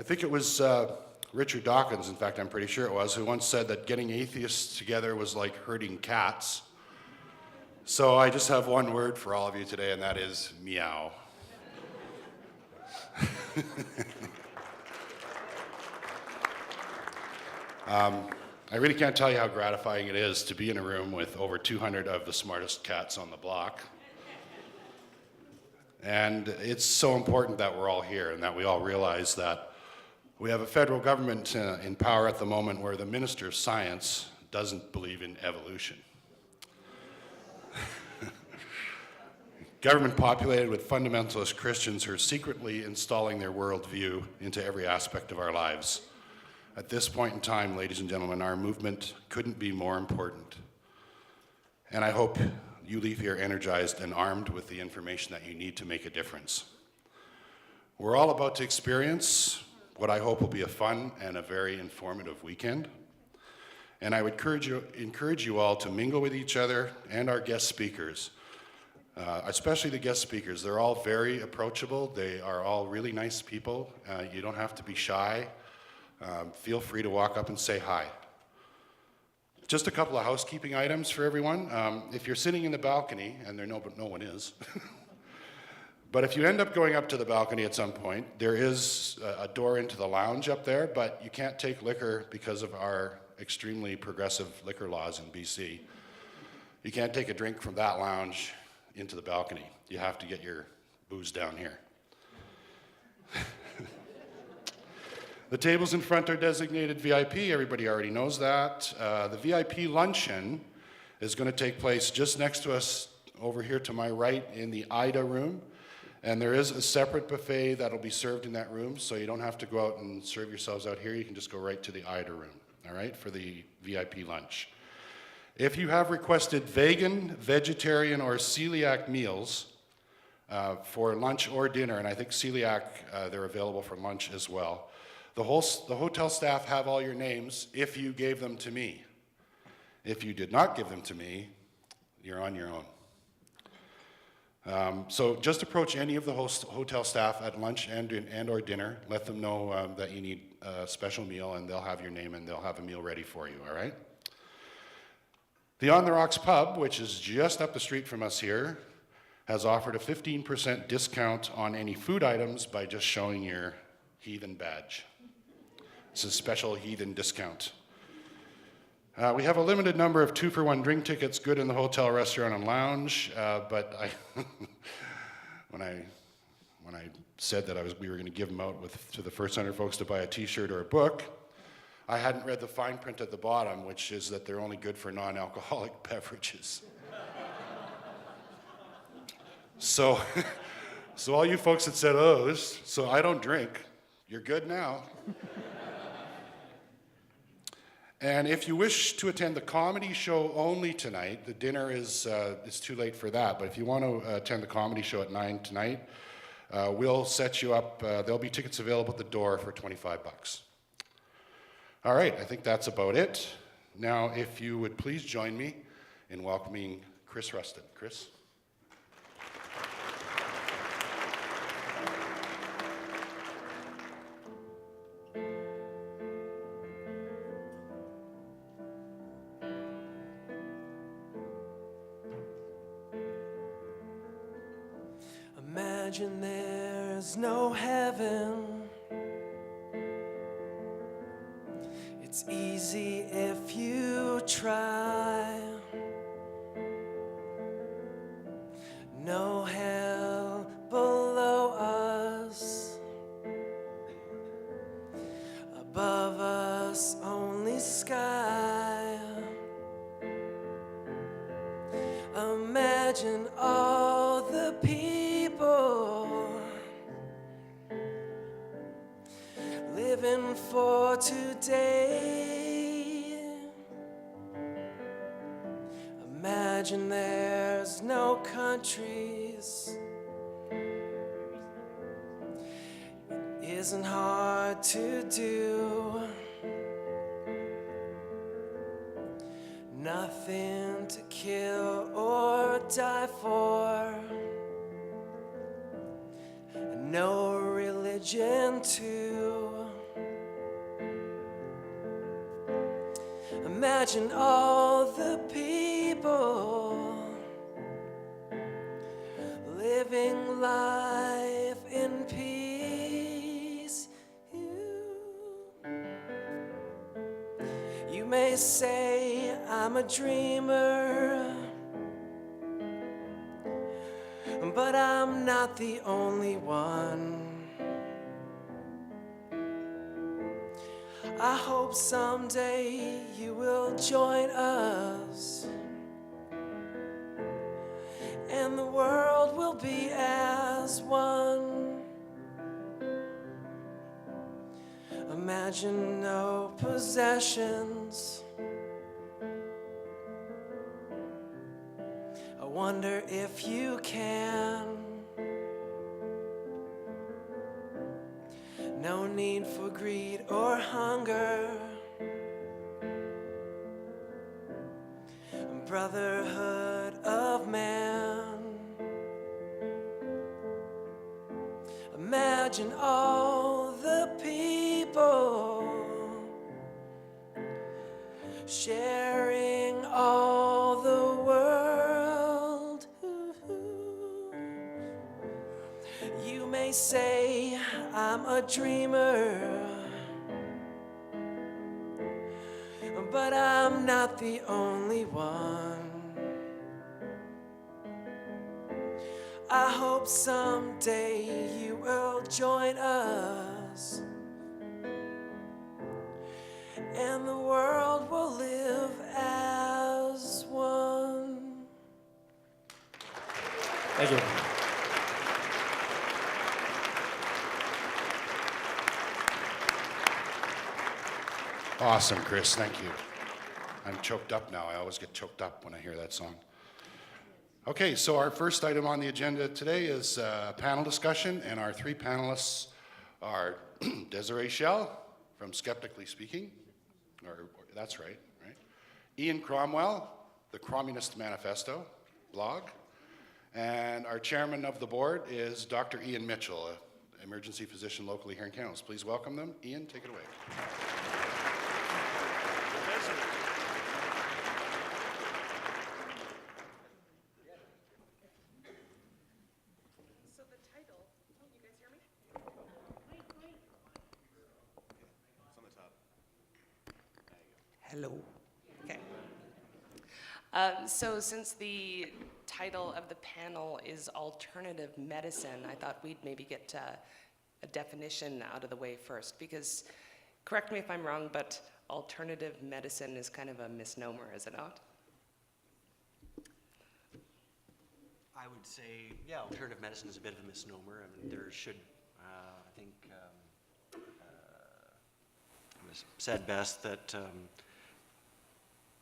I think it was Richard Dawkins, in fact I'm pretty sure it was, who once said that getting atheists together was like herding cats. So I just have one word for all of you today, and that is meow. I really can't tell you how gratifying it is to be in a room with over 200 of the smartest cats on the block. And it's so important that we're all here and that we all realize that we have a federal government in power at the moment where the Minister of Science doesn't believe in evolution. Government populated with fundamentalist Christians who are secretly installing their worldview into every aspect of our lives. At this point in time, ladies and gentlemen, our movement couldn't be more important. And I hope you leave here energized and armed with the information that you need to make a difference. We're all about to experience what I hope will be a fun and a very informative weekend. And I would encourage you all to mingle with each other and our guest speakers, especially the guest speakers. They're all very approachable. They are all really nice people. You don't have to be shy. Feel free to walk up and say hi. Just a couple of housekeeping items for everyone. If you're sitting in the balcony, and no one is, but if you end up going up to the balcony at some point, there is a door into the lounge up there, but you can't take liquor because of our extremely progressive liquor laws in BC. You can't take a drink from that lounge into the balcony. You have to get your booze down here. The tables in front are designated VIP. Everybody already knows that. The VIP luncheon is going to take place just next to us over here to my right in the Ida room. And there is a separate buffet that'll be served in that room, so you don't have to go out and serve yourselves out here. You can just go right to the Ida room, all right, for the VIP lunch. If you have requested vegan, vegetarian, or celiac meals for lunch or dinner, and I think celiac, they're available for lunch as well, the hotel staff have all your names if you gave them to me. If you did not give them to me, you're on your own. So just approach any of the hotel staff at lunch and or dinner. Let them know that you need a special meal, and they'll have your name and they'll have a meal ready for you, all right? The On the Rocks pub, which is just up the street from us here, has offered a 15% discount on any food items by just showing your heathen badge. It's a special heathen discount. We have a limited number of 2-for-1 drink tickets good in the hotel, restaurant, and lounge, but when I said that we were going to give them out to the first 100 folks to buy a t-shirt or a book, I hadn't read the fine print at the bottom, which is that they're only good for non-alcoholic beverages. So all you folks that said, oh, so I don't drink, you're good now. And if you wish to attend the comedy show only tonight, the dinner is it's too late for that, but if you want to attend the comedy show at 9 tonight, we'll set you up. There'll be tickets available at the door for $25. All right, I think that's about it. Now, if you would please join me in welcoming Chris Rustin. Chris? Imagine there's no heaven. It's easy if you try. No hell below us. Above us, only sky. Imagine all the people living for today. Imagine there's no countries. It isn't hard to do. Nothing to kill or die for. No religion too. Imagine all the people living life in peace. You may say I'm a dreamer, but I'm not the only one. I hope someday you will join us, and the world will be as one. Imagine no possessions. I wonder if you can. No need for greed or hunger. Brotherhood of man. Imagine all the people sharing all the world. You may say I'm a dreamer, but I'm not the only one. I hope someday you will join us, and the world will live as one. Thank you. Awesome, Chris. Thank you. I'm choked up now. I always get choked up when I hear that song. Okay, so our first item on the agenda today is a panel discussion, and our three panelists are Desiree Schell from Skeptically Speaking, or that's right? Ian Cromwell, the Communist Manifesto blog, and our chairman of the board is Dr. Ian Mitchell, an emergency physician locally here in Kamloops. Please welcome them. Ian, take it away. Hello. Okay. So since the title of the panel is alternative medicine, I thought we'd maybe get a definition out of the way first, because, correct me if I'm wrong, but alternative medicine is kind of a misnomer, is it not? I would say, yeah, alternative medicine is a bit of a misnomer. I mean, there should, I think, it was said best that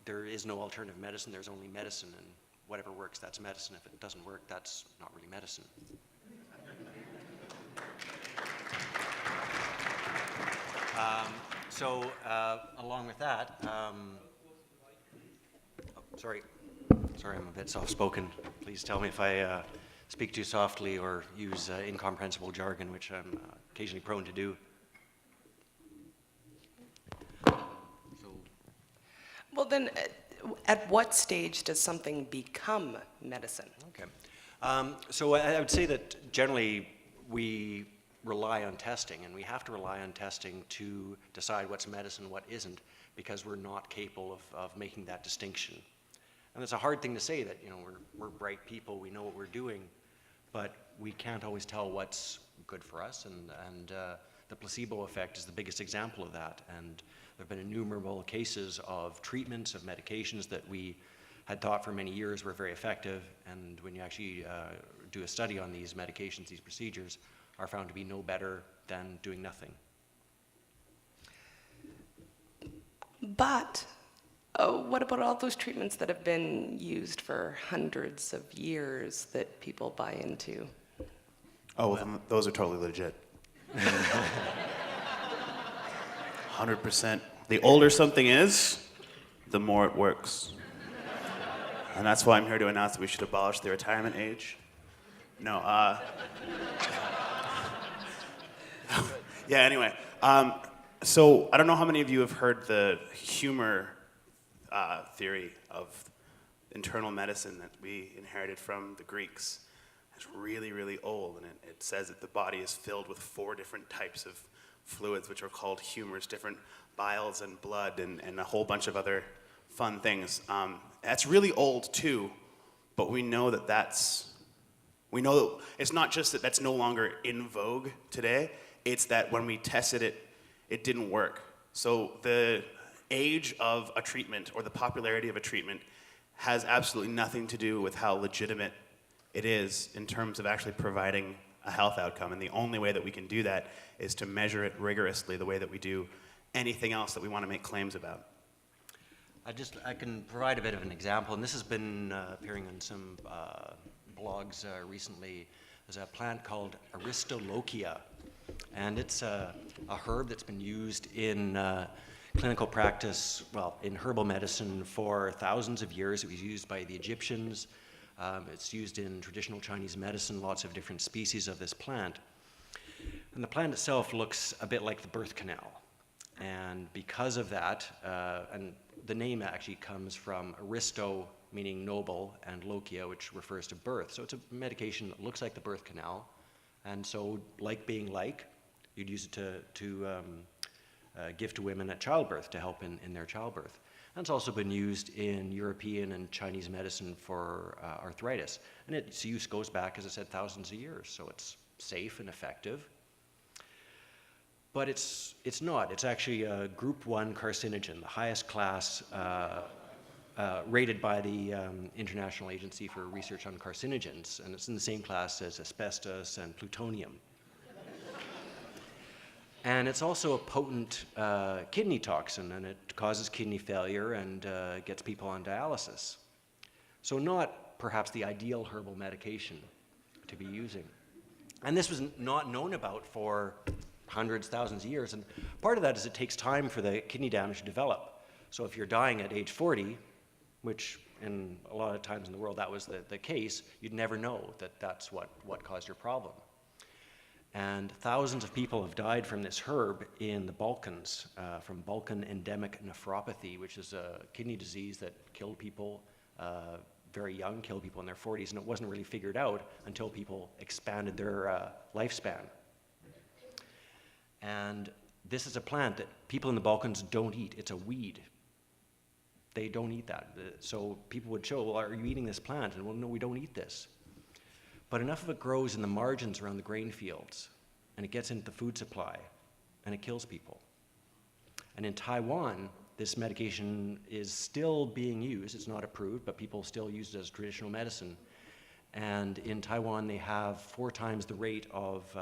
there is no alternative medicine, there's only medicine, and whatever works, that's medicine. If it doesn't work, that's not really medicine. Along with that, sorry, I'm a bit soft-spoken. Please tell me if I speak too softly or use incomprehensible jargon, which I'm occasionally prone to do. Well then, at what stage does something become medicine? Okay. So I would say that generally we rely on testing, and we have to rely on testing to decide what's medicine, what isn't, because we're not capable of making that distinction. And it's a hard thing to say that, you know, we're bright people, we know what we're doing, but we can't always tell what's good for us, and the placebo effect is the biggest example of that. And there have been innumerable cases of treatments, of medications that we had thought for many years were very effective, and when you actually do a study on these medications, these procedures, are found to be no better than doing nothing. But what about all those treatments that have been used for hundreds of years that people buy into? Oh, well, those are totally legit. 100%. The older something is, the more it works. And that's why I'm here to announce that we should abolish the retirement age. No, yeah, anyway. So I don't know how many of you have heard the humor theory of internal medicine that we inherited from the Greeks is really, really old, and it says that the body is filled with 4 different types of fluids, which are called humors, different biles and blood, and a whole bunch of other fun things. That's really old too, but we know that it's not just that that's no longer in vogue today, it's that when we tested it, it didn't work. So the age of a treatment or the popularity of a treatment has absolutely nothing to do with how legitimate it is in terms of actually providing a health outcome. And the only way that we can do that is to measure it rigorously the way that we do anything else that we want to make claims about. I can provide a bit of an example, and this has been appearing on some blogs recently. There's a plant called Aristolochia, and it's a herb that's been used in clinical practice, well, in herbal medicine for thousands of years. It was used by the Egyptians. It's used in traditional Chinese medicine, lots of different species of this plant. And the plant itself looks a bit like the birth canal. And because of that, and the name actually comes from Aristo, meaning noble, and lochia, which refers to birth. So it's a medication that looks like the birth canal. And so, like being like, you'd use it to give to women at childbirth to help in their childbirth. And it's also been used in European and Chinese medicine for arthritis. And its use goes back, as I said, thousands of years. So it's safe and effective. But it's not. It's actually a group 1 carcinogen, the highest class rated by the International Agency for Research on Carcinogens. And it's in the same class as asbestos and plutonium. And it's also a potent kidney toxin, and it causes kidney failure and gets people on dialysis. So not perhaps the ideal herbal medication to be using. And this was not known about for hundreds, thousands of years. And part of that is it takes time for the kidney damage to develop. So if you're dying at age 40, which in a lot of times in the world that was the case, you'd never know that that's what caused your problem. And thousands of people have died from this herb in the Balkans, from Balkan endemic nephropathy, which is a kidney disease that killed people very young, killed people in their 40s, and it wasn't really figured out until people expanded their lifespan. And this is a plant that people in the Balkans don't eat. It's a weed. They don't eat that. So people would show, well, are you eating this plant? And well, no, we don't eat this. But enough of it grows in the margins around the grain fields, and it gets into the food supply, and it kills people. And in Taiwan, this medication is still being used. It's not approved, but people still use it as traditional medicine. And in Taiwan, they have 4 times the rate of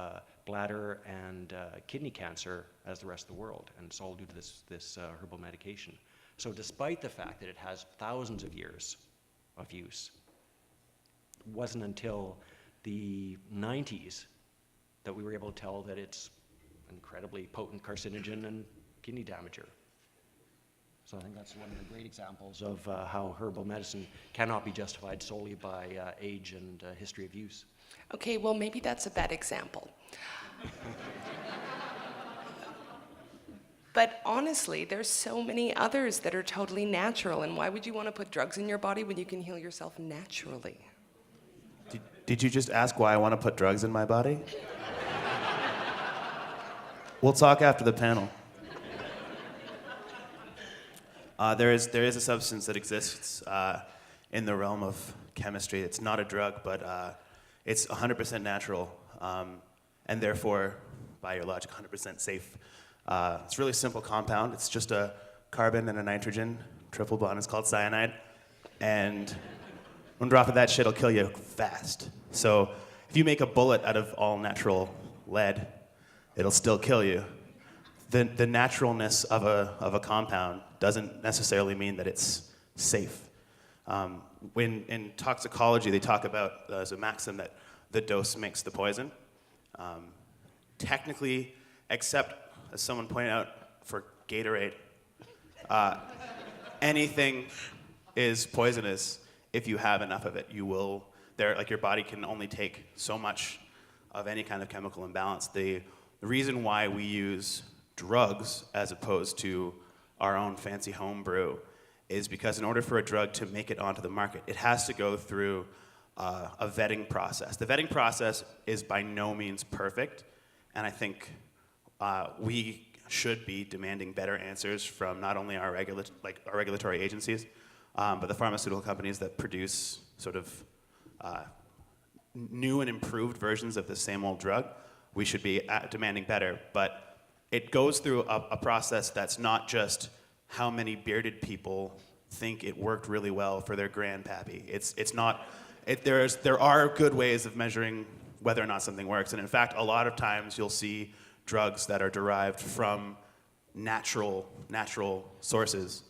bladder and kidney cancer as the rest of the world, and it's all due to this herbal medication. So despite the fact that it has thousands of years of use, it wasn't until the 90s that we were able to tell that it's an incredibly potent carcinogen and kidney damager. So I think that's one of the great examples of how herbal medicine cannot be justified solely by age and history of use. Okay, well, maybe that's a bad example. But honestly, there's so many others that are totally natural, and why would you want to put drugs in your body when you can heal yourself naturally? Did you just ask why I want to put drugs in my body? We'll talk after the panel. There is a substance that exists in the realm of chemistry. It's not a drug, but it's 100% natural, and therefore, by your logic, 100% safe. It's a really simple compound. It's just a carbon and a nitrogen triple bond. It's called cyanide, and one drop of that shit will kill you fast. So if you make a bullet out of all natural lead, it'll still kill you. The naturalness of a compound doesn't necessarily mean that it's safe. When in toxicology they talk about, there's a maxim that the dose makes the poison. Technically, except, as someone pointed out, for Gatorade, anything is poisonous if you have enough of it. Your body can only take so much of any kind of chemical imbalance. The reason why we use drugs as opposed to our own fancy home brew is because in order for a drug to make it onto the market, it has to go through a vetting process. The vetting process is by no means perfect, and I think we should be demanding better answers from not only our regulatory agencies, but the pharmaceutical companies that produce sort of new and improved versions of the same old drug. We should be demanding better, but it goes through a process that's not just how many bearded people think it worked really well for their grandpappy. It's not. There are good ways of measuring whether or not something works, and in fact, a lot of times you'll see drugs that are derived from natural sources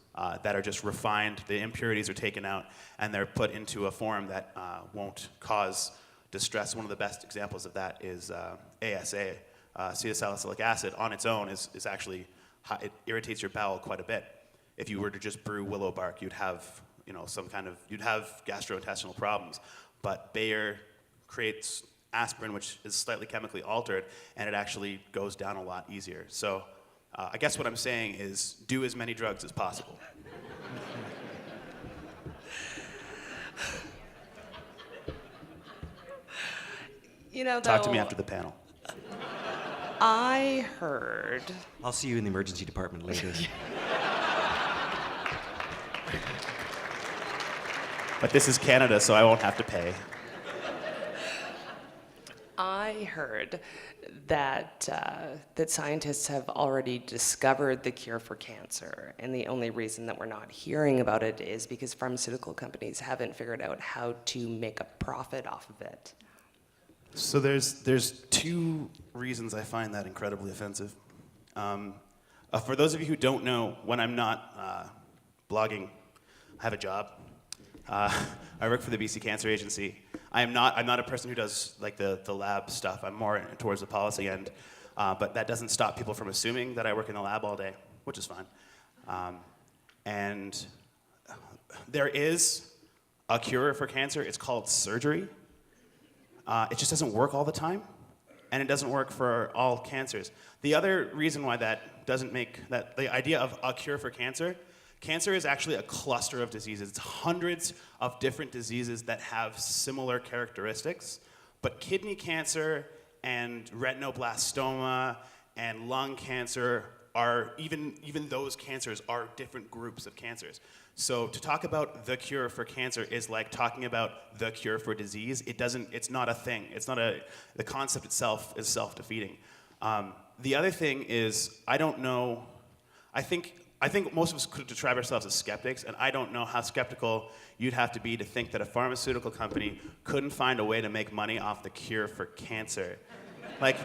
that are just refined. The impurities are taken out, and they're put into a form that won't cause distress. One of the best examples of that is ASA, acetylsalicylic acid. On its own is actually it irritates your bowel quite a bit. If you were to just brew willow bark, you'd have you'd have gastrointestinal problems. But Bayer creates aspirin, which is slightly chemically altered, and it actually goes down a lot easier. So I guess what I'm saying is do as many drugs as possible. You know, Talk to me though, after the panel. I heard. I'll see you in the emergency department later. But this is Canada, so I won't have to pay. I heard that that scientists have already discovered the cure for cancer, and the only reason that we're not hearing about it is because pharmaceutical companies haven't figured out how to make a profit off of it. So there's two reasons I find that incredibly offensive. For those of you who don't know, when I'm not blogging, I have a job. I work for the BC Cancer Agency. I'm not a person who does like the lab stuff. I'm more towards the policy end. But that doesn't stop people from assuming that I work in the lab all day, which is fine. And there is a cure for cancer. It's called surgery. It just doesn't work all the time, and it doesn't work for all cancers. The other reason why that doesn't make that the idea of a cure for cancer is actually a cluster of diseases. It's hundreds of different diseases that have similar characteristics, but kidney cancer and retinoblastoma and lung cancer are, even those cancers are different groups of cancers. So to talk about the cure for cancer is like talking about the cure for disease. It's not a thing. The concept itself is self-defeating. The other thing is, I don't know, I think most of us could describe ourselves as skeptics, and I don't know how skeptical you'd have to be to think that a pharmaceutical company couldn't find a way to make money off the cure for cancer. Like,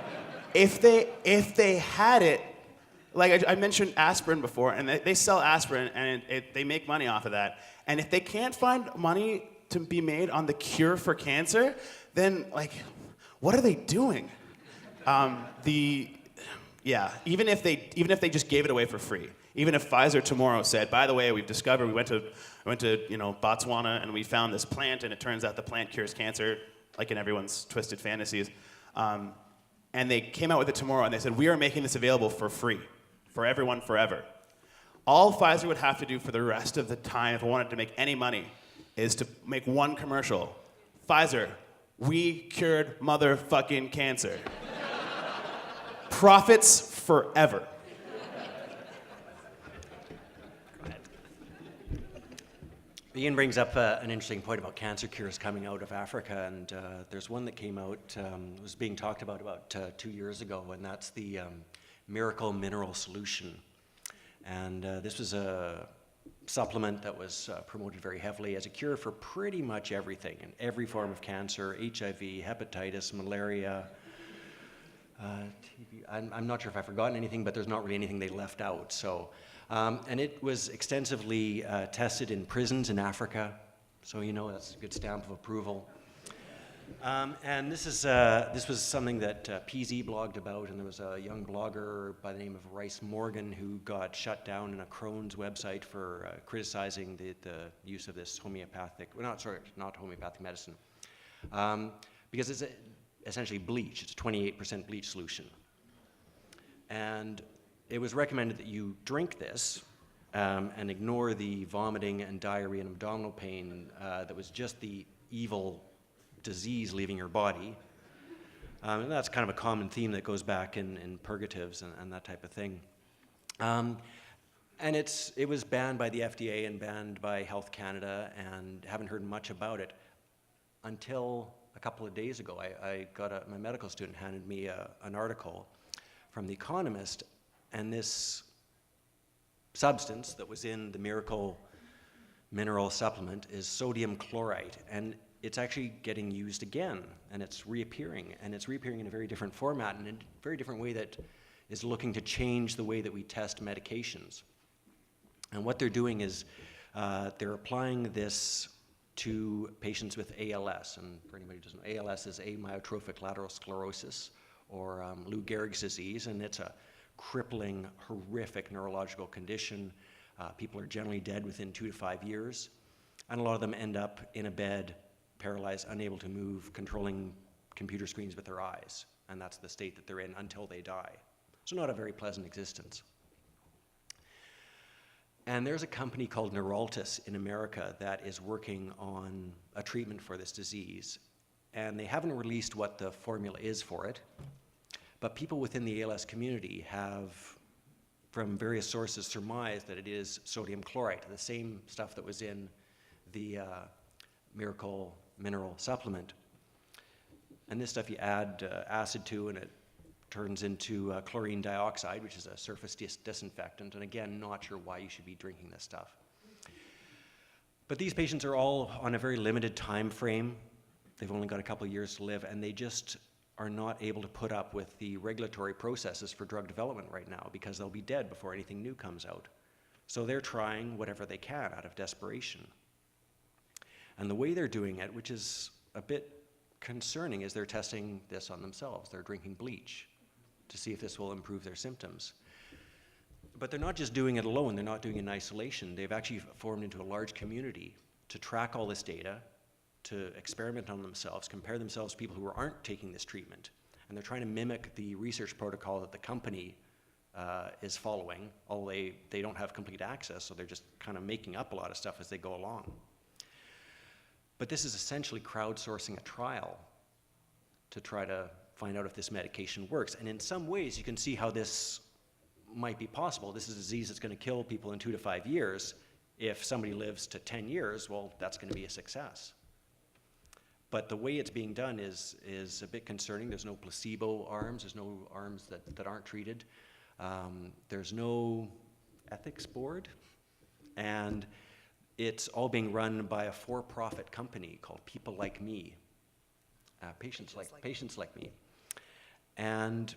if they had it, like I mentioned aspirin before, and they sell aspirin, and they make money off of that. And if they can't find money to be made on the cure for cancer, then like, what are they doing? Even if they just gave it away for free. Even if Pfizer tomorrow said, by the way, we've discovered, we went to Botswana and we found this plant, and it turns out the plant cures cancer, like in everyone's twisted fantasies. And they came out with it tomorrow, and they said, we are making this available for free, for everyone forever. All Pfizer would have to do for the rest of the time, if it wanted to make any money, is to make one commercial. Pfizer, we cured motherfucking cancer. Profits forever. Ian brings up an interesting point about cancer cures coming out of Africa, and there's one that came out, was being talked about 2 years ago, and that's the miracle mineral solution. And this was a supplement that was promoted very heavily as a cure for pretty much everything, in every form of cancer, HIV, hepatitis, malaria, TB. I'm not sure if I've forgotten anything, but there's not really anything they left out. So. And it was extensively tested in prisons in Africa, so that's a good stamp of approval. And this was something that PZ blogged about, and there was a young blogger by the name of Rice Morgan who got shut down in a Crohn's website for criticizing the use of this not homeopathic medicine, because it's essentially bleach. It's a 28% bleach solution, and it was recommended that you drink this and ignore the vomiting and diarrhea and abdominal pain that was just the evil disease leaving your body. And that's kind of a common theme that goes back in purgatives and that type of thing. And it was banned by the FDA and banned by Health Canada, and haven't heard much about it until a couple of days ago. My medical student handed me an article from The Economist, and this substance that was in the Miracle mineral supplement is sodium chloride, and it's actually getting used again, and it's reappearing in a very different format and in a very different way that is looking to change the way that we test medications. And what they're doing is they're applying this to patients with ALS. And for anybody who doesn't know, ALS is amyotrophic lateral sclerosis, or Lou Gehrig's disease, and it's a crippling, horrific neurological condition. People are generally dead within 2 to 5 years, and a lot of them end up in a bed, paralyzed, unable to move, controlling computer screens with their eyes, and that's the state that they're in until they die. So not a very pleasant existence. And there's a company called Neuraltis in America that is working on a treatment for this disease. And they haven't released what the formula is for it, but people within the ALS community have, from various sources, surmised that it is sodium chloride, the same stuff that was in the Miracle mineral supplement. And this stuff you add acid to, and it turns into chlorine dioxide, which is a surface disinfectant. And again, not sure why you should be drinking this stuff. But these patients are all on a very limited time frame. They've only got a couple of years to live, and they just are not able to put up with the regulatory processes for drug development right now, because they'll be dead before anything new comes out. So they're trying whatever they can out of desperation. And the way they're doing it, which is a bit concerning, is they're testing this on themselves. They're drinking bleach to see if this will improve their symptoms. But they're not just doing it alone. They're not doing it in isolation. They've actually formed into a large community to track all this data, to experiment on themselves, compare themselves to people who aren't taking this treatment. And they're trying to mimic the research protocol that the company is following, although they don't have complete access, so they're just kind of making up a lot of stuff as they go along. But this is essentially crowdsourcing a trial to try to find out if this medication works. And in some ways, you can see how this might be possible. This is a disease that's going to kill people in 2 to 5 years. If somebody lives to 10 years, well, that's going to be a success. But the way it's being done is a bit concerning. There's no placebo arms. There's no arms that aren't treated. There's no ethics board. And it's all being run by a for-profit company called People Like Me. Patients like me. And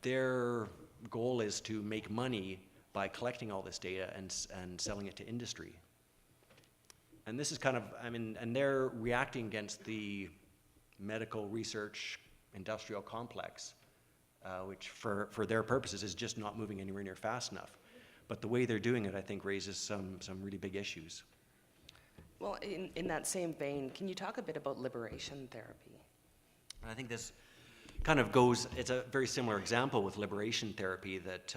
their goal is to make money by collecting all this data and selling it to industry. And this is kind of, and they're reacting against the medical research industrial complex, which for their purposes is just not moving anywhere near fast enough. But the way they're doing it, I think, raises some really big issues. Well, in that same vein, can you talk a bit about liberation therapy? I think this kind of goes, it's a very similar example with liberation therapy, that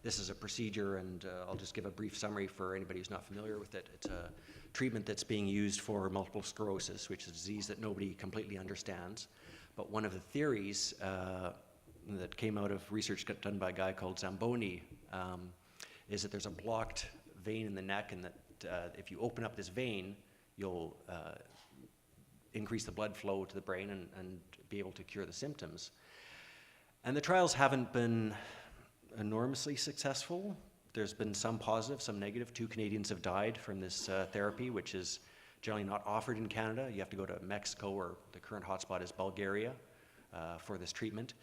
this is a procedure, and I'll just give a brief summary for anybody who's not familiar with it. It's a treatment that's being used for multiple sclerosis, which is a disease that nobody completely understands. But one of the theories that came out of research done by a guy called Zamboni is that there's a blocked vein in the neck, and that if you open up this vein, you'll increase the blood flow to the brain and be able to cure the symptoms. And the trials haven't been enormously successful. There's been some positive, some negative. 2 Canadians have died from this therapy, which is generally not offered in Canada. You have to go to Mexico, or the current hotspot is Bulgaria, for this treatment.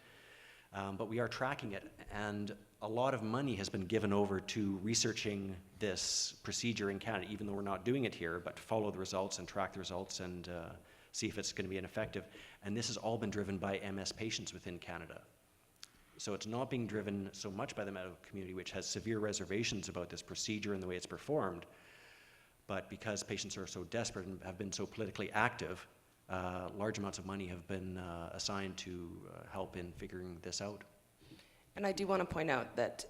But we are tracking it, and a lot of money has been given over to researching this procedure in Canada, even though we're not doing it here, but to follow the results and track the results and see if it's going to be effective. And this has all been driven by MS patients within Canada. So it's not being driven so much by the medical community, which has severe reservations about this procedure and the way it's performed, but because patients are so desperate and have been so politically active, large amounts of money have been assigned to help in figuring this out. And I do want to point out that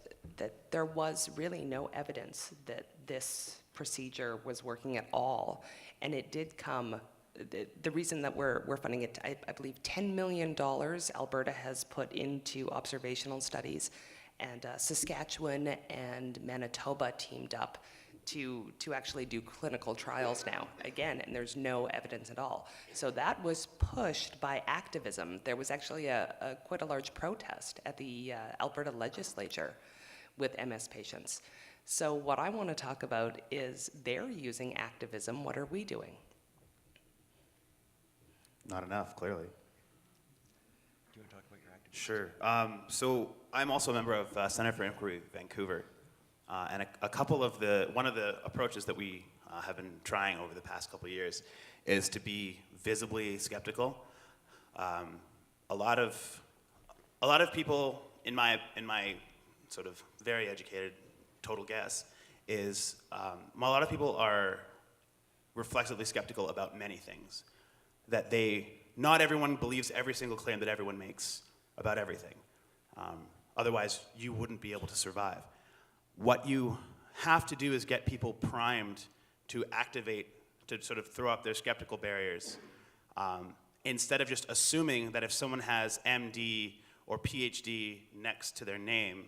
there was really no evidence that this procedure was working at all, and it did come. The reason that we're funding it, I believe $10 million Alberta has put into observational studies, and Saskatchewan and Manitoba teamed up to actually do clinical trials now, again, and there's no evidence at all. So that was pushed by activism. There was actually quite a large protest at the Alberta legislature with MS patients. So what I want to talk about is they're using activism. What are we doing? Not enough, clearly. Do you want to talk about your activism? Sure. So I'm also a member of Center for Inquiry Vancouver. And one of the approaches that we have been trying over the past couple of years is to be visibly skeptical. A lot of people, in my sort of very educated total guess, is a lot of people are reflexively skeptical about many things. That not everyone believes every single claim that everyone makes about everything. Otherwise, you wouldn't be able to survive. What you have to do is get people primed to activate, to sort of throw up their skeptical barriers, instead of just assuming that if someone has MD or PhD next to their name,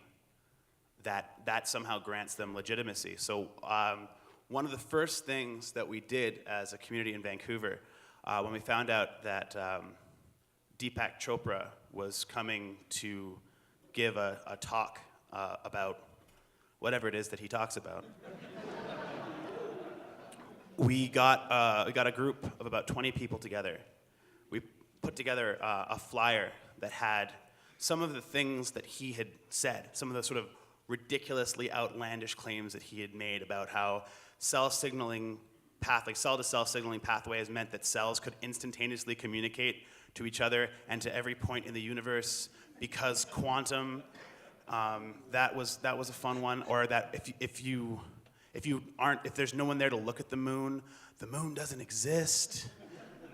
that somehow grants them legitimacy. So one of the first things that we did as a community in Vancouver, when we found out that Deepak Chopra was coming to give a talk about whatever it is that he talks about, we got a group of about 20 people together. We put together a flyer that had some of the things that he had said, some of the sort of ridiculously outlandish claims that he had made about how cell-to-cell signaling pathways meant that cells could instantaneously communicate to each other and to every point in the universe because quantum. That was a fun one. Or that if there's no one there to look at the moon doesn't exist.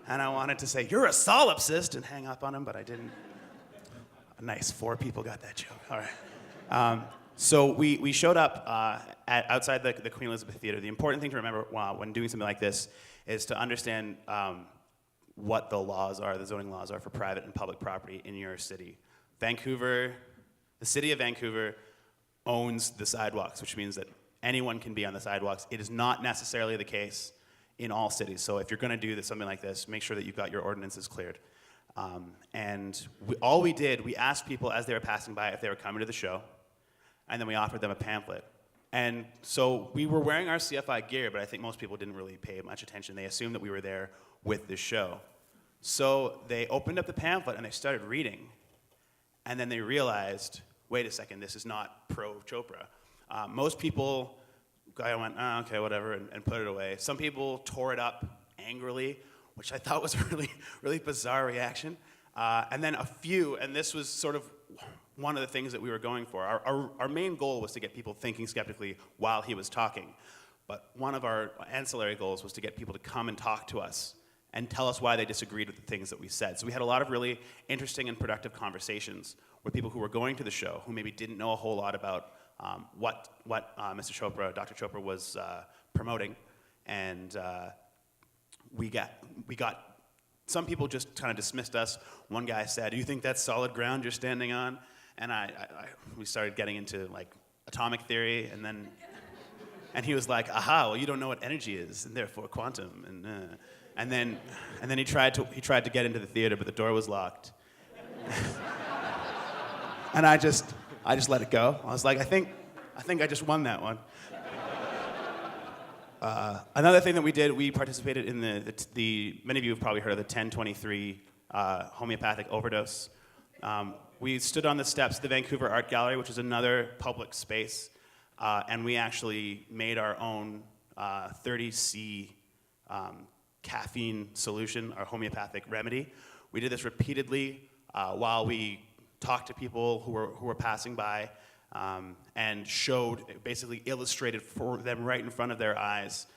And I wanted to say, you're a solipsist, and hang up on him, but I didn't. Nice, 4 people got that joke. All right. So we showed up outside the Queen Elizabeth Theatre. The important thing to remember when doing something like this is to understand what the zoning laws are for private and public property in your city. Vancouver, the city of Vancouver owns the sidewalks, which means that anyone can be on the sidewalks. It is not necessarily the case in all cities. So if you're going to do something like this, make sure that you've got your ordinances cleared. We asked people as they were passing by if they were coming to the show, and then we offered them a pamphlet. And so we were wearing our CFI gear, but I think most people didn't really pay much attention. They assumed that we were there with the show. So they opened up the pamphlet and they started reading. And then they realized, wait a second, this is not pro-Chopra. Most people kind of went, oh, okay, whatever, and put it away. Some people tore it up angrily, which I thought was a really, really bizarre reaction. And then a few, and this was sort of one of the things that we were going for. Our main goal was to get people thinking skeptically while he was talking. But one of our ancillary goals was to get people to come and talk to us and tell us why they disagreed with the things that we said. So we had a lot of really interesting and productive conversations with people who were going to the show, who maybe didn't know a whole lot about what Mr. Chopra, Dr. Chopra was promoting. And we got some people just kind of dismissed us. One guy said, "Do you think that's solid ground you're standing on?" And we started getting into like atomic theory, and he was like, "Aha! Well, you don't know what energy is, and therefore quantum." And then he tried to get into the theater, but the door was locked. And I just let it go. I was like, I think I just won that one. Another thing that we did, we participated in the many of you have probably heard of the 1023 homeopathic overdose. We stood on the steps of the Vancouver Art Gallery, which is another public space, and we actually made our own 30C caffeine solution, our homeopathic remedy. We did this repeatedly while we talked to people who were passing by, and basically illustrated for them right in front of their eyes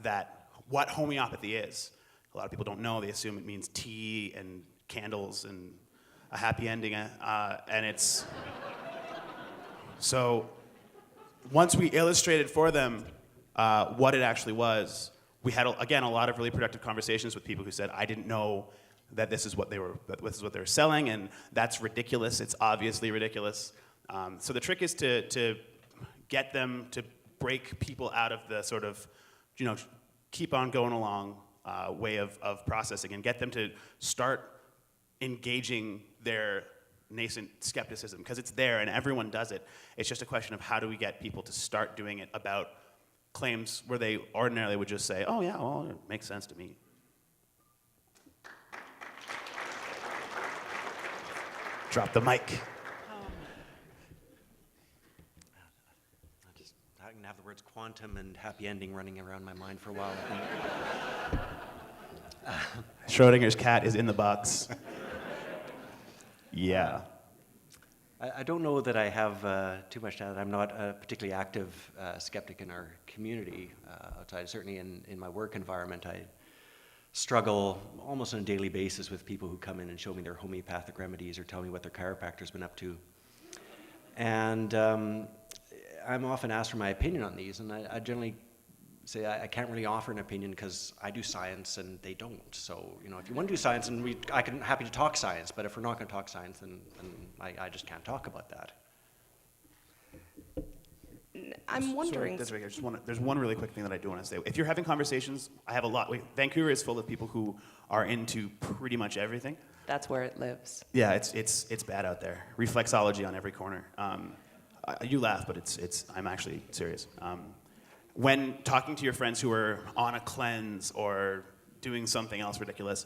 that what homeopathy is. A lot of people don't know. They assume it means tea and candles and a happy ending, and it's So once we illustrated for them what it actually was, we had, again, a lot of really productive conversations with people who said, I didn't know that this is what they were selling, and that's ridiculous. It's obviously ridiculous. So the trick is to get them to break people out of the sort of, keep on going along way of processing, and get them to start engaging their nascent skepticism, because it's there and everyone does it. It's just a question of how do we get people to start doing it about claims where they ordinarily would just say, oh yeah, well, it makes sense to me. Drop the mic. I can have the words quantum and happy ending running around my mind for a while. Schrodinger's cat is in the box. Yeah. I don't know that I have too much to add. I'm not a particularly active skeptic in our community outside. Certainly in my work environment, I struggle almost on a daily basis with people who come in and show me their homeopathic remedies or tell me what their chiropractor's been up to. And I'm often asked for my opinion on these, and I generally say I can't really offer an opinion because I do science and they don't. So, if you want to do science, and I'm happy to talk science, but if we're not going to talk science, then I just can't talk about that. I'm wondering. Sorry, there's one really quick thing that I do want to say. If you're having conversations, I have a lot. Vancouver is full of people who are into pretty much everything. That's where it lives. Yeah, it's bad out there. Reflexology on every corner. You laugh, but I'm actually serious. When talking to your friends who are on a cleanse or doing something else ridiculous,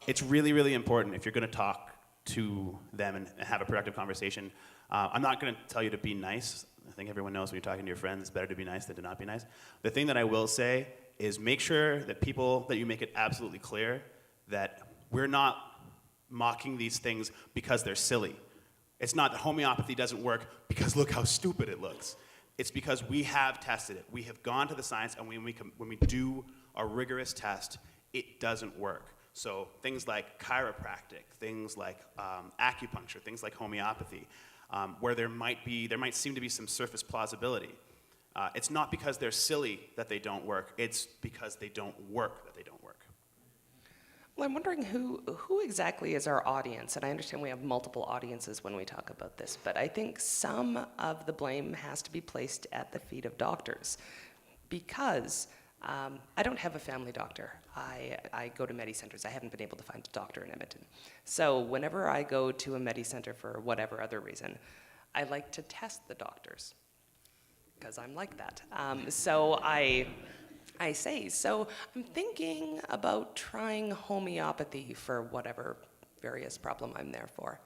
it's really, really important if you're going to talk to them and have a productive conversation. I'm not going to tell you to be nice. I think everyone knows when you're talking to your friends, it's better to be nice than to not be nice. The thing that I will say is make sure that you make it absolutely clear that we're not mocking these things because they're silly. It's not that homeopathy doesn't work because look how stupid it looks. It's because we have tested it. We have gone to the science, and when we do a rigorous test, it doesn't work. So things like chiropractic, things like acupuncture, things like homeopathy, where there might seem to be some surface plausibility. It's not because they're silly that they don't work. It's because they don't work that they don't work. Well, I'm wondering who exactly is our audience, and I understand we have multiple audiences when we talk about this, but I think some of the blame has to be placed at the feet of doctors, because I don't have a family doctor. I go to Medi-Centers. I haven't been able to find a doctor in Edmonton. So whenever I go to a Medi-Center for whatever other reason, I like to test the doctors, because I'm like that. So I say, so I'm thinking about trying homeopathy for whatever various problem I'm there for.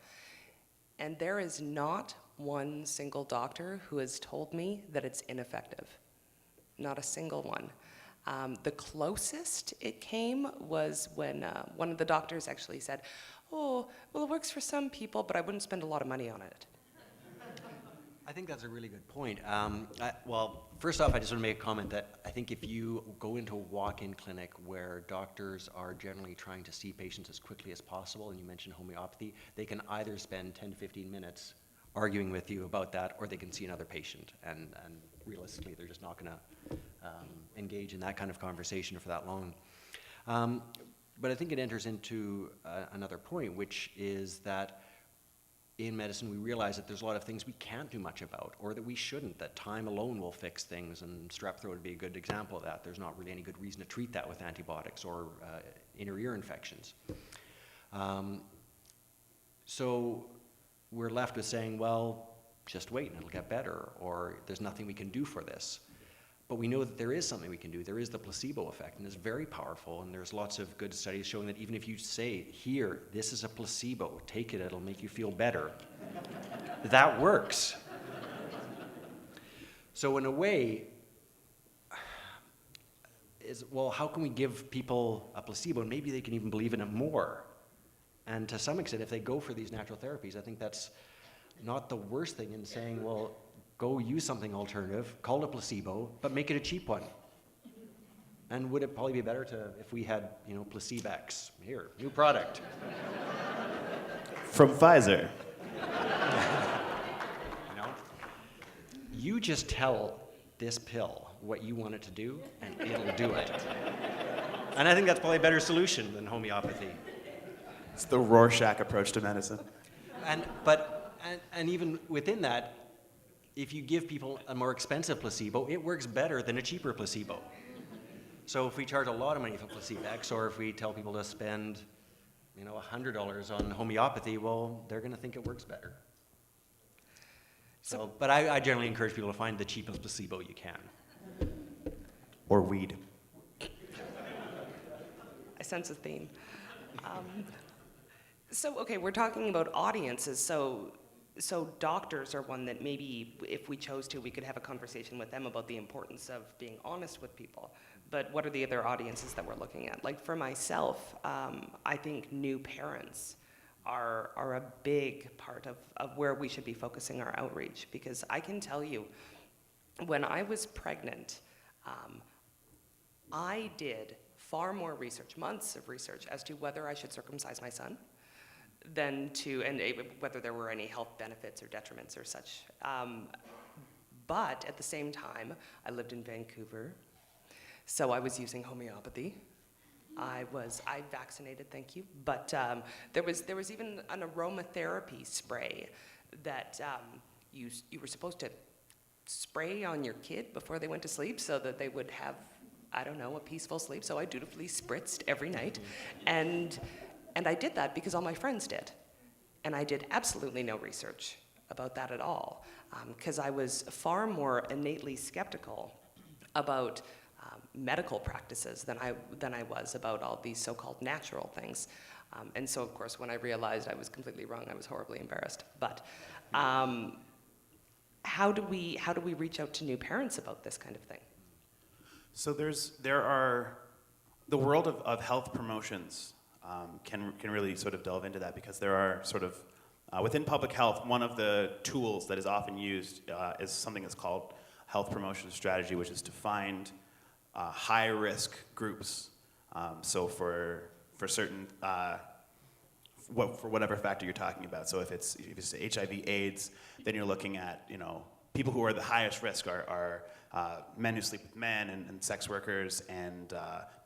And there is not one single doctor who has told me that it's ineffective. Not a single one. The closest it came was when one of the doctors actually said, oh, well, it works for some people, but I wouldn't spend a lot of money on it. I think that's a really good point. Well, first off, I just want to make a comment that I think if you go into a walk-in clinic where doctors are generally trying to see patients as quickly as possible, and you mentioned homeopathy, they can either spend 10 to 15 minutes arguing with you about that, or they can see another patient. And realistically, they're just not going to engage in that kind of conversation for that long. But I think it enters into another point, which is that in medicine, we realize that there's a lot of things we can't do much about, or that we shouldn't, that time alone will fix things, and strep throat would be a good example of that. There's not really any good reason to treat that with antibiotics or inner ear infections. So we're left with saying, well, just wait and it'll get better, or there's nothing we can do for this. But we know that there is something we can do. There is the placebo effect, and it's very powerful, and there's lots of good studies showing that even if you say, here, this is a placebo, take it, it'll make you feel better, that works. So in a way, well, how can we give people a placebo, and maybe they can even believe in it more? And to some extent, if they go for these natural therapies, I think that's not the worst thing in saying, well, go use something alternative, call it a placebo, but make it a cheap one. And would it probably be better if we had, Placebex, here, new product. From Pfizer. You just tell this pill what you want it to do, and it'll do it. And I think that's probably a better solution than homeopathy. It's the Rorschach approach to medicine. And even within that, if you give people a more expensive placebo, it works better than a cheaper placebo. So if we charge a lot of money for Placebo-X, or if we tell people to spend, $100 on homeopathy, well, they're going to think it works better. So, but I generally encourage people to find the cheapest placebo you can. Or weed. I sense a theme. Okay, we're talking about audiences. So doctors are one that maybe, if we chose to, we could have a conversation with them about the importance of being honest with people. But what are the other audiences that we're looking at? Like for myself, I think new parents are a big part of where we should be focusing our outreach. Because I can tell you, when I was pregnant, I did far more research, months of research, as to whether I should circumcise my son than whether there were any health benefits or detriments or such. But at the same time, I lived in Vancouver, so I was using homeopathy. I vaccinated, thank you. But there was even an aromatherapy spray that you were supposed to spray on your kid before they went to sleep so that they would have, a peaceful sleep. So I dutifully spritzed every night. And I did that because all my friends did. And I did absolutely no research about that at all, because I was far more innately skeptical about medical practices than I was about all these so-called natural things. And so, of course, when I realized I was completely wrong, I was horribly embarrassed. But how do we reach out to new parents about this kind of thing? So there are the world of health promotions can really sort of delve into that, because there are sort of within public health, one of the tools that is often used is something that's called health promotion strategy, which is to find high risk groups. So for certain for whatever factor you're talking about. So if it's HIV/AIDS, then you're looking at people who are the highest risk are men who sleep with men and sex workers and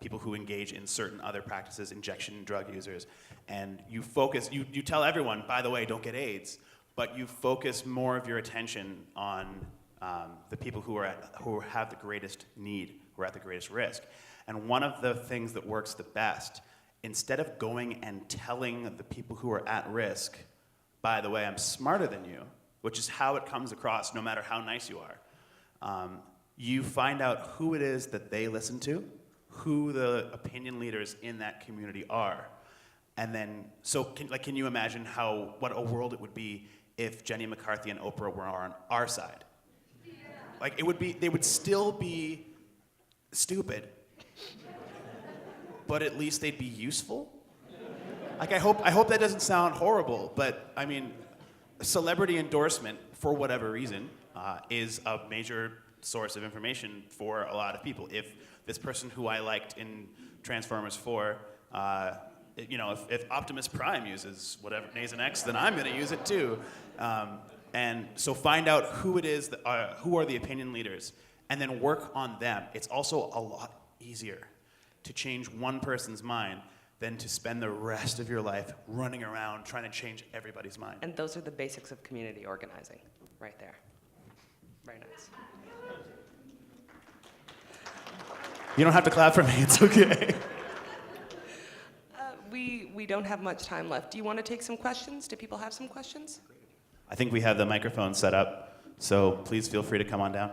people who engage in certain other practices, injection drug users. And you focus, you tell everyone, by the way, don't get AIDS, but you focus more of your attention on the people who have the greatest need, who are at the greatest risk. And one of the things that works the best, instead of going and telling the people who are at risk, by the way, I'm smarter than you, which is how it comes across no matter how nice you are, you find out who it is that they listen to, who the opinion leaders in that community are. And then, can you imagine what a world it would be if Jenny McCarthy and Oprah were on our side? Yeah. They would still be stupid, but at least they'd be useful. I hope that doesn't sound horrible, but I mean, celebrity endorsement, for whatever reason, is a major source of information for a lot of people. If this person who I liked in Transformers 4, if Optimus Prime uses whatever Nason X, then I'm going to use it too. And so find out who it is, who are the opinion leaders, and then work on them. It's also a lot easier to change one person's mind than to spend the rest of your life running around trying to change everybody's mind. And those are the basics of community organizing, right there. Very nice. You don't have to clap for me, it's okay. We don't have much time left. Do you want to take some questions? Do people have some questions? I think we have the microphone set up, so please feel free to come on down.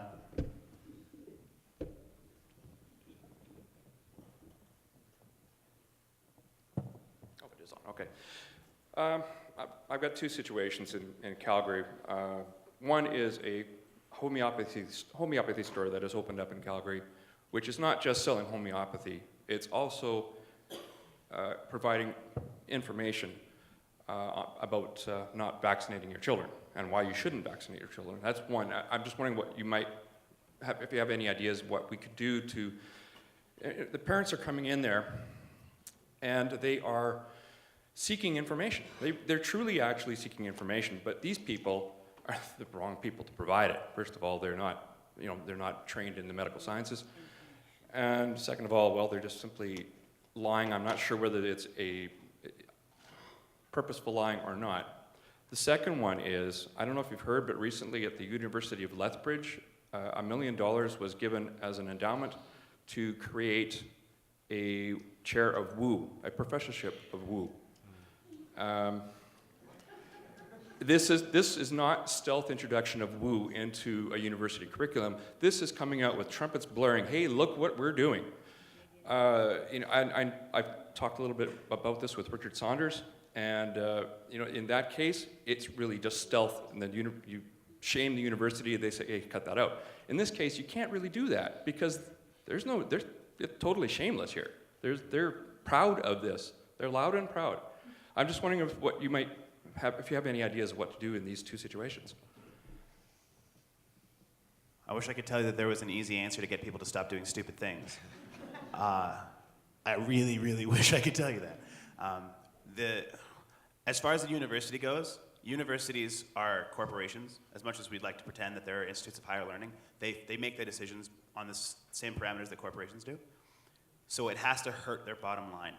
Oh, it is on, okay. I've got two situations in Calgary. One is a homeopathy store that has opened up in Calgary, which is not just selling homeopathy, it's also providing information about not vaccinating your children and why you shouldn't vaccinate your children. That's one. I'm just wondering what you might have, if you have any ideas what we could do to, the parents are coming in there and they are seeking information. They're truly actually seeking information, but these people are the wrong people to provide it. First of all, they're not, they're not trained in the medical sciences. And second of all, well, they're just simply lying. I'm not sure whether it's a purposeful lying or not. The second one is, I don't know if you've heard, but recently at the University of Lethbridge, $1 million was given as an endowment to create a chair of woo, a professorship of woo. This is not stealth introduction of woo into a university curriculum. This is coming out with trumpets blaring, hey, look what we're doing. I've talked a little bit about this with Richard Saunders, and in that case, it's really just stealth, and then you shame the university, they say, hey, cut that out. In this case, you can't really do that, because they're totally shameless here. They're proud of this. They're loud and proud. I'm just wondering if you have any ideas of what to do in these two situations. I wish I could tell you that there was an easy answer to get people to stop doing stupid things. I really, really wish I could tell you that. As far as the university goes, universities are corporations. As much as we'd like to pretend that they're institutes of higher learning, they make their decisions on the same parameters that corporations do. So it has to hurt their bottom line.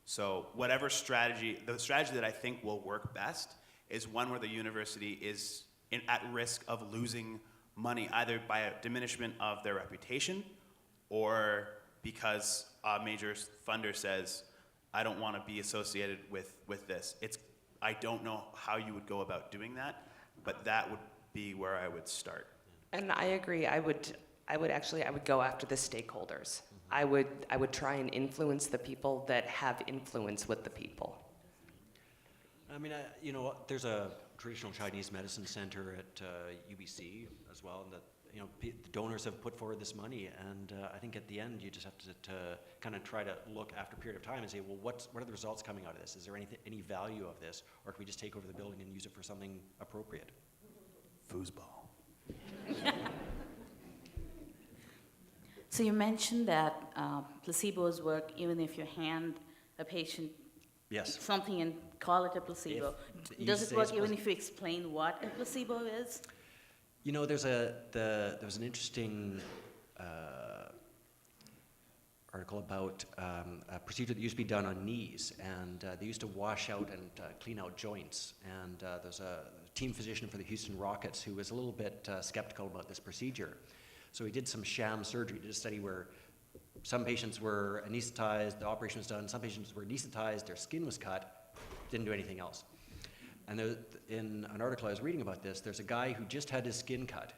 So whatever strategy, the strategy that I think will work best is one where the university is at risk of losing money, either by a diminishment of their reputation or because a major funder says, I don't want to be associated with this. I don't know how you would go about doing that, but that would be where I would start. And I agree. I would go after the stakeholders. I would try and influence the people that have influence with the people. I mean, there's a traditional Chinese medicine center at UBC as well, and that the donors have put forward this money, and I think at the end you just have to kind of try to look after a period of time and say, well, what are the results coming out of this? Is there any value of this, or can we just take over the building and use it for something appropriate? Foosball. So you mentioned that placebos work even if you hand a patient Yes. something and call it a placebo. Does it work even if you explain what a placebo is? There was an interesting article about a procedure that used to be done on knees, and they used to wash out and clean out joints. And there's a team physician for the Houston Rockets who was a little bit skeptical about this procedure. So he did some sham surgery. He did a study where some patients were anesthetized, the operation was done, some patients were anesthetized, their skin was cut, didn't do anything else. And in an article I was reading about this, there's a guy who just had his skin cut,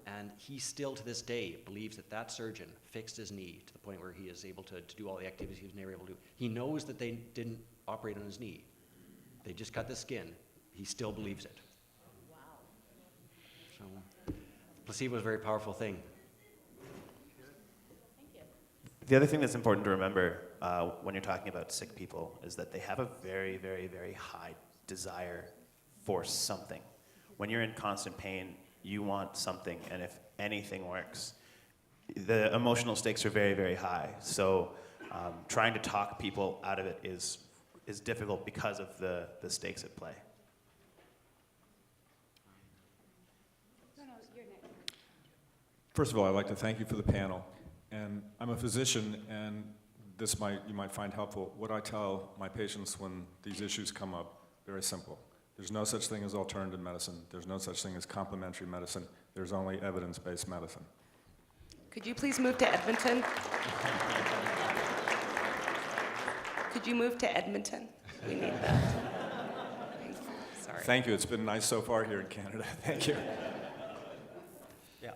and he still to this day believes that surgeon fixed his knee to the point where he is able to do all the activities he was never able to do. He knows that they didn't operate on his knee. They just cut the skin. He still believes it. Wow. So placebo is a very powerful thing. Thank you. The other thing that's important to remember when you're talking about sick people is that they have a very, very, very high desire for something. When you're in constant pain, you want something, and if anything works, the emotional stakes are very, very high. So trying to talk people out of it is difficult because of the stakes at play. First of all, I'd like to thank you for the panel. And I'm a physician, and you might find helpful. What I tell my patients when these issues come up, very simple. There's no such thing as alternative medicine. There's no such thing as complementary medicine. There's only evidence-based medicine. Could you please move to Edmonton? Could you move to Edmonton? We need that. Sorry. Thank you. It's been nice so far here in Canada. Thank you. Yeah.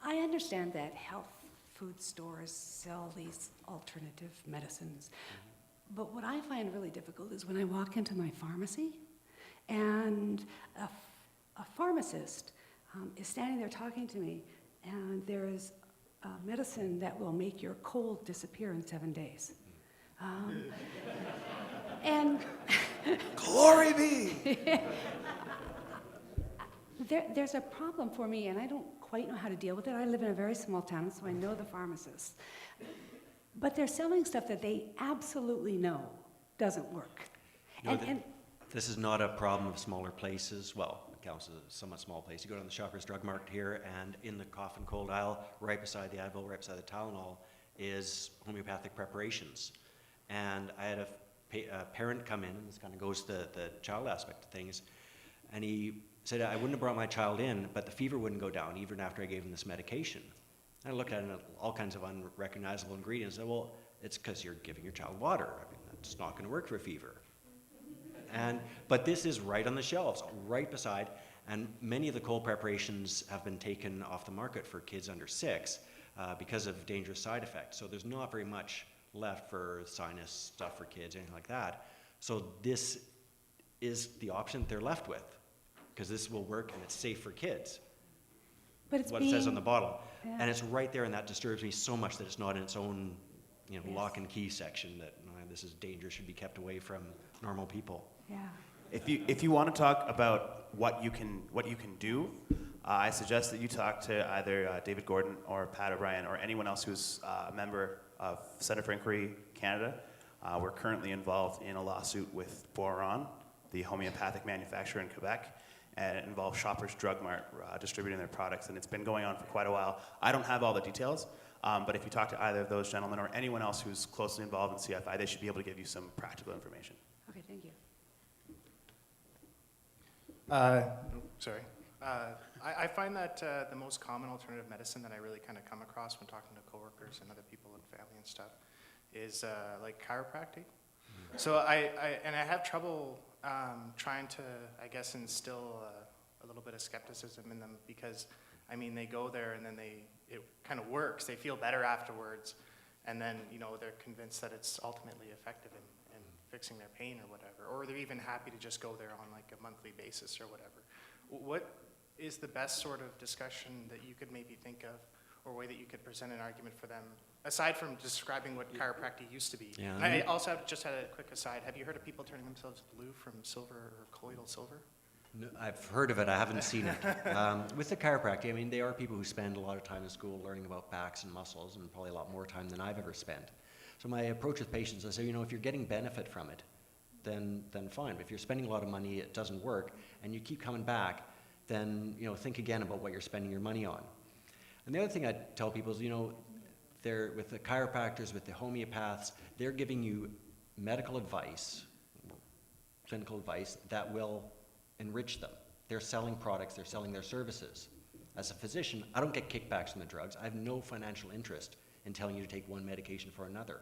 I understand that health food stores sell these alternative medicines. But what I find really difficult is when I walk into my pharmacy and a pharmacist is standing there talking to me, and there is a medicine that will make your cold disappear in 7 days. And Glory be! there's a problem for me, and I don't quite know how to deal with it. I live in a very small town, so I know the pharmacists. But they're selling stuff that they absolutely know doesn't work. This is not a problem of smaller places. Well, it counts as a somewhat small place. You go down the Shoppers Drug Mart here, and in the cough and cold aisle, right beside the Advil, right beside the Tylenol, is homeopathic preparations. And I had a parent come in, and this kind of goes to the child aspect of things, and he said, I wouldn't have brought my child in, but the fever wouldn't go down even after I gave him this medication. And I looked at it and all kinds of unrecognizable ingredients. I said, well, it's because you're giving your child water. I mean, that's not going to work for fever. But this is right on the shelves, right beside, and many of the cold preparations have been taken off the market for kids under 6 because of dangerous side effects. So there's not very much left for sinus stuff for kids, anything like that. So this is the option they're left with, because this will work and it's safe for kids. But it's what it says on the bottle. Yeah. And it's right there, and that disturbs me so much that it's not in its own lock and key section that this is dangerous, should be kept away from normal people. Yeah. If you want to talk about what you can do, I suggest that you talk to either David Gordon or Pat O'Brien or anyone else who's a member of Center for Inquiry Canada. We're currently involved in a lawsuit with Boiron, the homeopathic manufacturer in Quebec, and it involves Shoppers Drug Mart distributing their products, and it's been going on for quite a while. I don't have all the details, but if you talk to either of those gentlemen or anyone else who's closely involved in CFI, they should be able to give you some practical information. Okay, thank you. I find that the most common alternative medicine that I really kind of come across when talking to coworkers and other people and family and stuff is like chiropractic. So I have trouble trying to, I guess, instill a little bit of skepticism in them, because I mean, they go there and then it kind of works. They feel better afterwards, and then they're convinced that it's ultimately effective in fixing their pain or whatever, or they're even happy to just go there on like a monthly basis or whatever. What is the best sort of discussion that you could maybe think of, or way that you could present an argument for them, aside from describing what chiropractic used to be? Yeah. I also have just had a quick aside. Have you heard of people turning themselves blue from silver or colloidal silver? No, I've heard of it, I haven't seen it. With the chiropractic, I mean, they are people who spend a lot of time in school learning about backs and muscles, and probably a lot more time than I've ever spent. So my approach with patients, I say, if you're getting benefit from it, then fine. But if you're spending a lot of money, it doesn't work, and you keep coming back, then think again about what you're spending your money on. And the other thing I tell people is, they're with the chiropractors, with the homeopaths, they're giving you medical advice, clinical advice that will enrich them. They're selling products, they're selling their services. As a physician, I don't get kickbacks from the drugs. I have no financial interest in telling you to take one medication for another.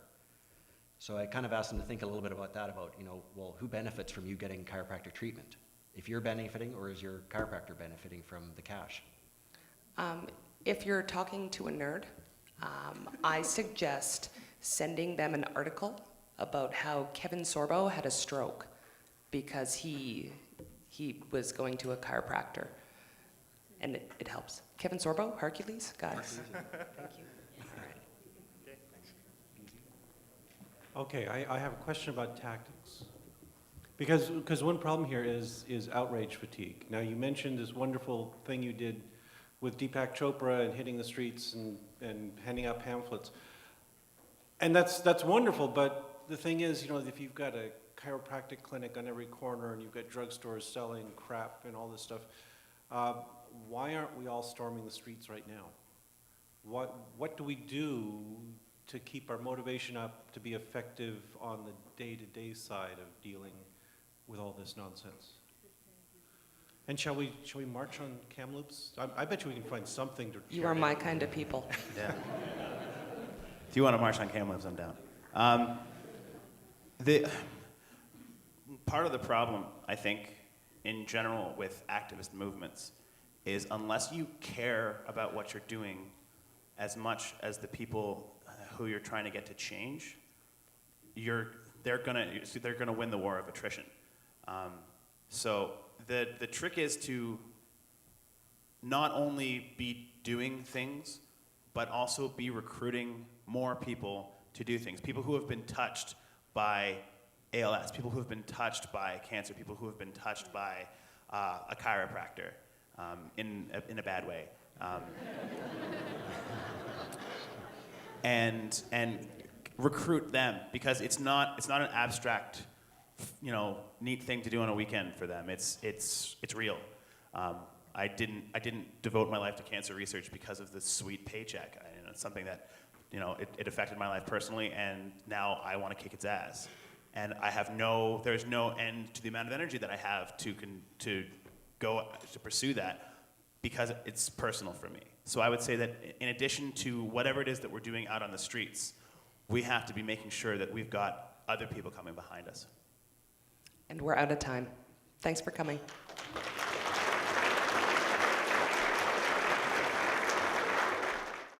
So I kind of asked them to think a little bit about that, about, well, who benefits from you getting chiropractic treatment? If you're benefiting, or is your chiropractor benefiting from the cash? If you're talking to a nerd, I suggest sending them an article about how Kevin Sorbo had a stroke because he was going to a chiropractor, and it helps. Kevin Sorbo, Hercules, guys. Thank you. Okay, I have a question about tactics. Because one problem here is outrage fatigue. Now, you mentioned this wonderful thing you did with Deepak Chopra and hitting the streets and handing out pamphlets. And that's wonderful, but the thing is, if you've got a chiropractic clinic on every corner and you've got drugstores selling crap and all this stuff, why aren't we all storming the streets right now? What do we do to keep our motivation up to be effective on the day-to-day side of dealing with all this nonsense? And shall we march on Kamloops? I bet you we can find something to. You are my kind of people. Yeah. If you want to march on Kamloops, I'm down. The part of the problem, I think, in general with activist movements is unless you care about what you're doing as much as the people who you're trying to get to change, they're gonna win the war of attrition. So the trick is to not only be doing things, but also be recruiting more people to do things. People who have been touched by ALS, people who have been touched by cancer, people who have been touched by a chiropractor in a bad way. And recruit them, because it's not an abstract neat thing to do on a weekend for them. It's real. I didn't devote my life to cancer research because of the sweet paycheck. It's something that, it affected my life personally, and now I want to kick its ass. And there's no end to the amount of energy that I have to go to pursue that, because it's personal for me. So I would say that in addition to whatever it is that we're doing out on the streets, we have to be making sure that we've got other people coming behind us. And we're out of time. Thanks for coming.